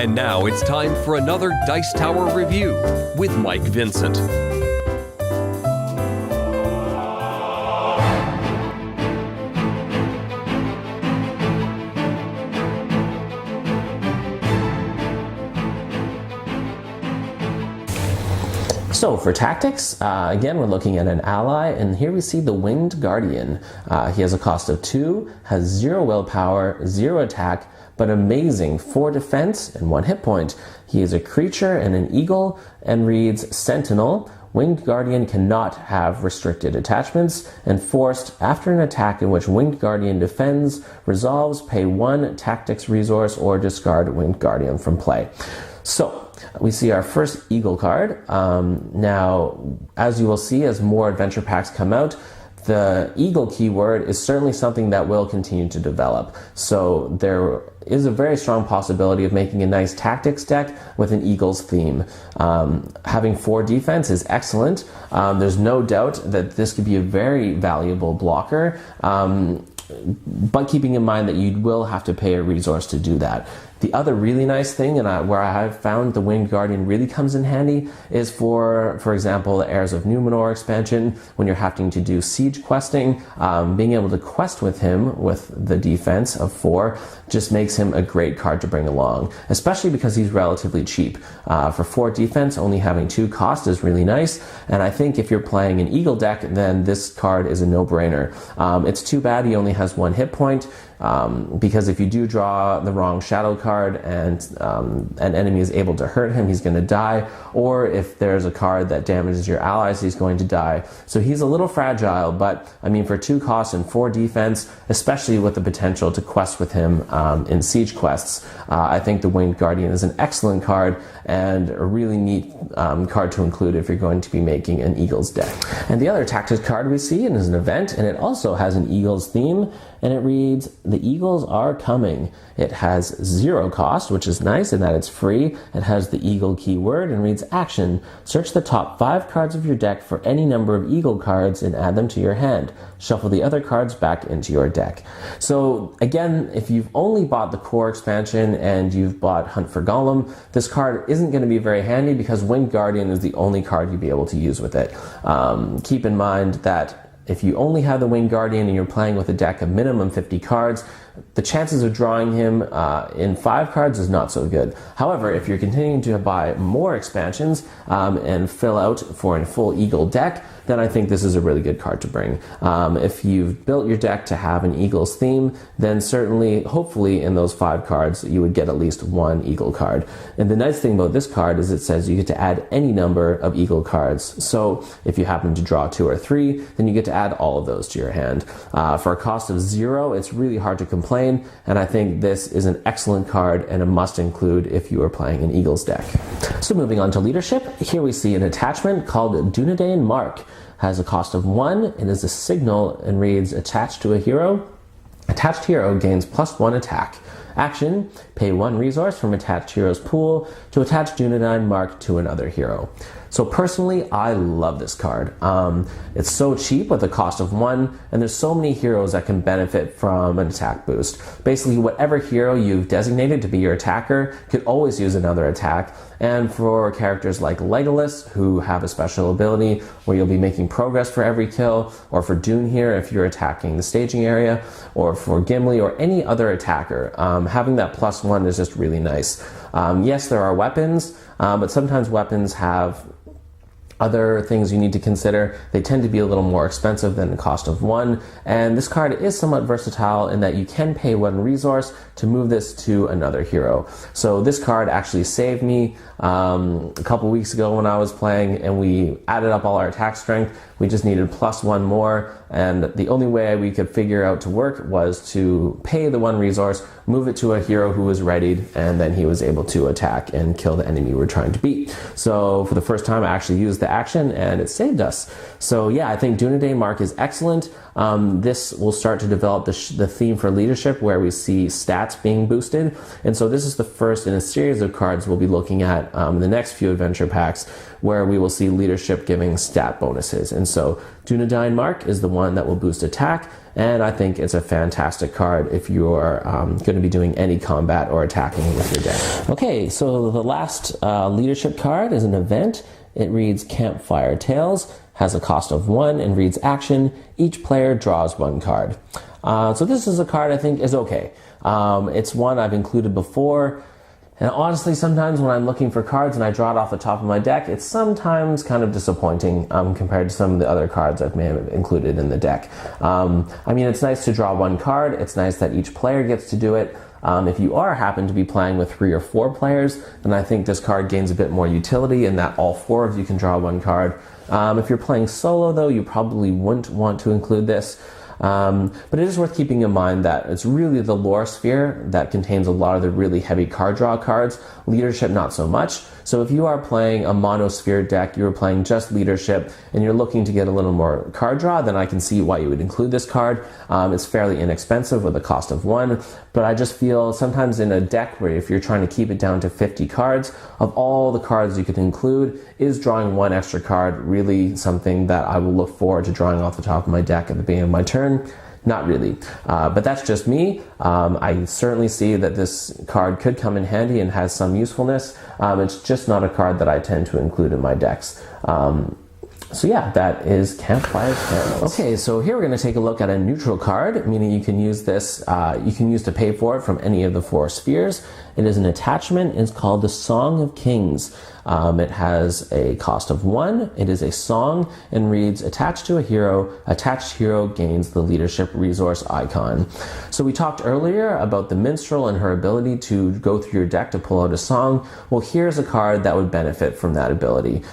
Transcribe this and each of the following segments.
And now it's time for another Dice Tower review with Mike Vincent. So for tactics, again, we're looking at an ally, and here we see the Winged Guardian. He has a cost of 2, has 0 willpower, 0 attack, but amazing 4 defense and 1 hit point. He is a creature and an eagle and reads Sentinel. Winged Guardian cannot have restricted attachments, and forced after an attack in which Winged Guardian defends, resolves, pay 1 tactics resource or discard Winged Guardian from play. So we see our first Eagle card. Now, as you will see, as more adventure packs come out, the Eagle keyword is certainly something that will continue to develop. So there is a very strong possibility of making a nice tactics deck with an Eagles theme. Having 4 defense is excellent. There's no doubt that this could be a very valuable blocker. But keeping in mind that you will have to pay a resource to do that. The other really nice thing, and where I have found the Winged Guardian really comes in handy, is for example, the Heirs of Numenor expansion, when you're having to do siege questing. Being able to quest with him with the defense of 4 just makes him a great card to bring along, especially because he's relatively cheap. For 4 defense, only having 2 cost is really nice, and I think if you're playing an Eagle deck, then this card is a no-brainer. It's too bad he only has 1 hit point, because if you do draw the wrong shadow card and an enemy is able to hurt him, he's going to die, or if there's a card that damages your allies, he's going to die. So he's a little fragile, but I mean, for 2 costs and 4 defense, especially with the potential to quest with him in siege quests, I think the Winged Guardian is an excellent card and a really neat card to include if you're going to be making an Eagles deck. And the other tactics card we see is an event, and it also has an Eagles theme, and it reads, "The Eagles are coming." It has 0 cost, which is nice in that it's free. It has the Eagle keyword and reads, "Action. Search the top 5 cards of your deck for any number of Eagle cards and add them to your hand. Shuffle the other cards back into your deck." So again, if you've only bought the core expansion and you've bought Hunt for Gollum, this card isn't going to be very handy because Winged Guardian is the only card you'll be able to use with it. Keep in mind that if you only have the Winged Guardian and you're playing with a deck of minimum 50 cards, the chances of drawing him in 5 cards is not so good. However, if you're continuing to buy more expansions and fill out for a full Eagle deck, then I think this is a really good card to bring. If you've built your deck to have an Eagles theme, then certainly, hopefully, in those 5 cards, you would get at least 1 Eagle card. And the nice thing about this card is it says you get to add any number of Eagle cards. So if you happen to draw 2 or 3, then you get to add all of those to your hand. For a cost of 0, it's really hard to complain, and I think this is an excellent card and a must include if you are playing an Eagles deck. So moving on to leadership, here we see an attachment called Dunedain Mark. Has a cost of 1, it is a signal and reads, "Attached to a hero. Attached hero gains +1 attack. Action, pay 1 resource from attached hero's pool to attach Dunedain Mark to another hero." So personally, I love this card. It's so cheap with a cost of 1, and there's so many heroes that can benefit from an attack boost. Basically, whatever hero you've designated to be your attacker could always use another attack. And for characters like Legolas, who have a special ability where you'll be making progress for every kill, or for Dune here if you're attacking the staging area, or for Gimli or any other attacker, having that +1 is just really nice. Yes, there are weapons, but sometimes weapons have other things you need to consider. They tend to be a little more expensive than the cost of 1, and this card is somewhat versatile in that you can pay 1 resource to move this to another hero. So this card actually saved me a couple weeks ago when I was playing, and we added up all our attack strength. We just needed +1 more, and the only way we could figure out to work was to pay the 1 resource, move it to a hero who was readied, and then he was able to attack and kill the enemy we're trying to beat. So for the first time, I actually used the action, and it saved us. So yeah, I think Dunedain Mark is excellent. This will start to develop the theme for leadership, where we see stats being boosted. And so this is the first in a series of cards we'll be looking at in the next few adventure packs, where we will see leadership giving stat bonuses. And so Dunedain Mark is the one that will boost attack, and I think it's a fantastic card if you're going to be doing any combat or attacking with your deck. Okay, so the last leadership card is an event. It reads Campfire Tales, has a cost of 1, and reads action. Each player draws 1 card. So this is a card I think is okay. It's one I've included before. And honestly, sometimes when I'm looking for cards and I draw it off the top of my deck, it's sometimes kind of disappointing compared to some of the other cards I may have included in the deck. I mean, it's nice to draw 1 card. It's nice that each player gets to do it. If you happen to be playing with 3 or 4 players, then I think this card gains a bit more utility in that all 4 of you can draw 1 card. If you're playing solo, though, you probably wouldn't want to include this. But it is worth keeping in mind that it's really the lore sphere that contains a lot of the really heavy card draw cards. Leadership, not so much. So if you are playing a monosphere deck, you're playing just leadership, and you're looking to get a little more card draw, then I can see why you would include this card. It's fairly inexpensive with a cost of 1, but I just feel sometimes in a deck where if you're trying to keep it down to 50 cards, of all the cards you could include, is drawing 1 extra card really something that I will look forward to drawing off the top of my deck at the beginning of my turn? Not really, but that's just me. I certainly see that this card could come in handy and has some usefulness. It's just not a card that I tend to include in my decks. So yeah, that is Campfire Tales. Okay, so here we're going to take a look at a neutral card, meaning you can use this, you can use to pay for it from any of the 4 spheres. It is an attachment. It's called the Song of Kings. It has a cost of 1. It is a song and reads, attached to a hero, attached hero gains the leadership resource icon. So we talked earlier about the minstrel and her ability to go through your deck to pull out a song. Well, here's a card that would benefit from that ability.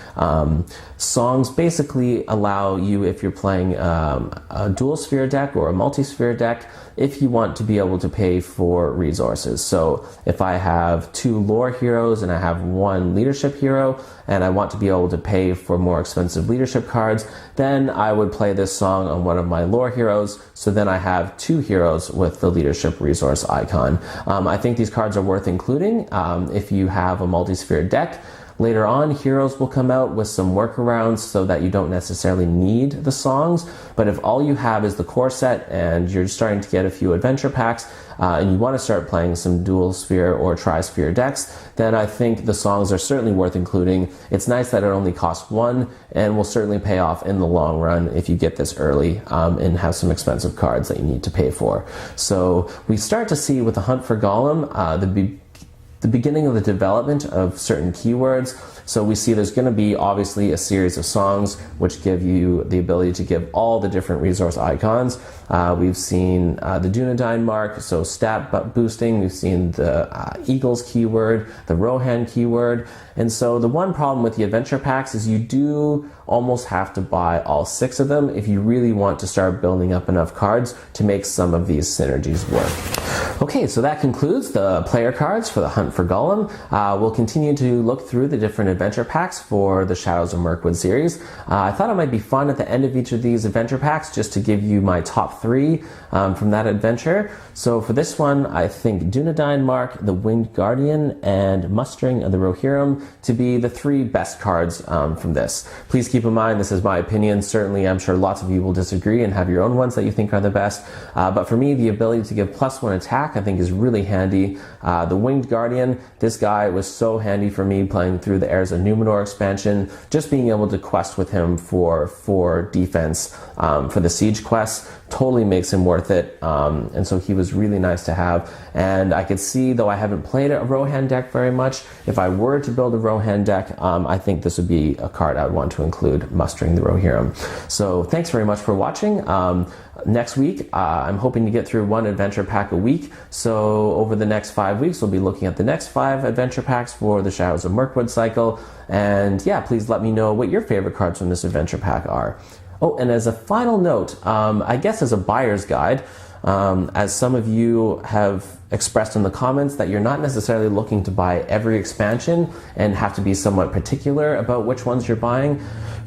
Songs basically allow you, if you're playing a dual sphere deck or a multi-sphere deck, if you want to be able to pay for resources. So if I have 2 lore heroes and I have 1 leadership hero, and I want to be able to pay for more expensive leadership cards, then I would play this song on one of my lore heroes, so then I have 2 heroes with the leadership resource icon. I think these cards are worth including if you have a multi-sphere deck. Later on, heroes will come out with some workarounds so that you don't necessarily need the songs, but if all you have is the core set and you're starting to get a few adventure packs and you want to start playing some dual sphere or tri-sphere decks, then I think the songs are certainly worth including. It's nice that it only costs 1 and will certainly pay off in the long run if you get this early and have some expensive cards that you need to pay for. So we start to see with the Hunt for Gollum the beginning of the development of certain keywords. So we see there's going to be obviously a series of songs which give you the ability to give all the different resource icons. We've seen the Dunedain Mark, so stat boosting. We've seen the Eagles keyword, the Rohan keyword. And so the one problem with the adventure packs is you do almost have to buy all 6 of them if you really want to start building up enough cards to make some of these synergies work. Okay, so that concludes the player cards for the Hunt for Gollum. We'll continue to look through the different adventure packs for the Shadows of Mirkwood series. I thought it might be fun at the end of each of these adventure packs just to give you my top 3 from that adventure. So for this one, I think Dunedain Mark, the Winged Guardian, and Mustering of the Rohirrim to be the 3 best cards from this. Please keep in mind, this is my opinion. Certainly, I'm sure lots of you will disagree and have your own ones that you think are the best. But for me, the ability to give +1 attack, I think, is really handy. The Winged Guardian, this guy was so handy for me playing through the Heirs of Numenor expansion. Just being able to quest with him for defense for the siege quests totally makes him worth it. And so he was really nice to have. And I could see, though I haven't played a Rohan deck very much, if I were to build a Rohan deck, I think this would be a card I would want to include, Mustering the Rohirrim. So thanks very much for watching. Next week, I'm hoping to get through 1 adventure pack a week. So over the next 5 weeks, we'll be looking at the next 5 adventure packs for the Shadows of Mirkwood cycle. And yeah, please let me know what your favorite cards from this adventure pack are. Oh, and as a final note, I guess as a buyer's guide, As some of you have expressed in the comments that you're not necessarily looking to buy every expansion and have to be somewhat particular about which ones you're buying.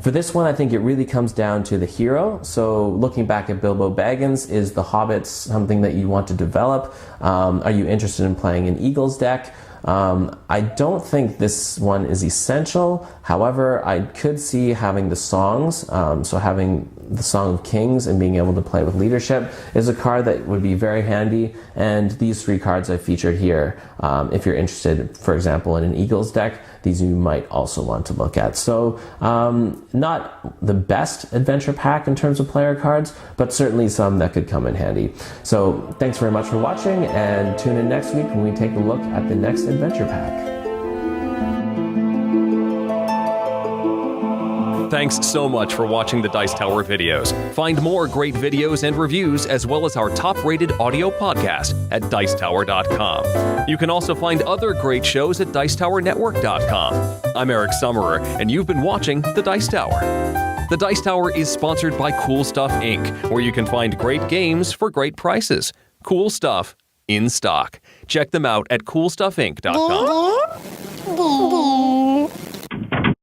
For this one, I think it really comes down to the hero. So looking back at Bilbo Baggins, is the Hobbit something that you want to develop? Are you interested in playing an Eagles deck? I don't think this one is essential. However, I could see having the songs, so having the Song of Kings and being able to play with leadership is a card that would be very handy. And these 3 cards I featured here, if you're interested, for example, in an Eagles deck, these you might also want to look at. So not the best adventure pack in terms of player cards, but certainly some that could come in handy. So thanks very much for watching, and tune in next week when we take a look at the next adventure pack. Thanks so much for watching the Dice Tower videos. Find more great videos and reviews, as well as our top-rated audio podcast at Dicetower.com. You can also find other great shows at DicetowerNetwork.com. I'm Eric Summerer, and you've been watching The Dice Tower. The Dice Tower is sponsored by Cool Stuff Inc., where you can find great games for great prices. Cool stuff in stock. Check them out at CoolStuffInc.com.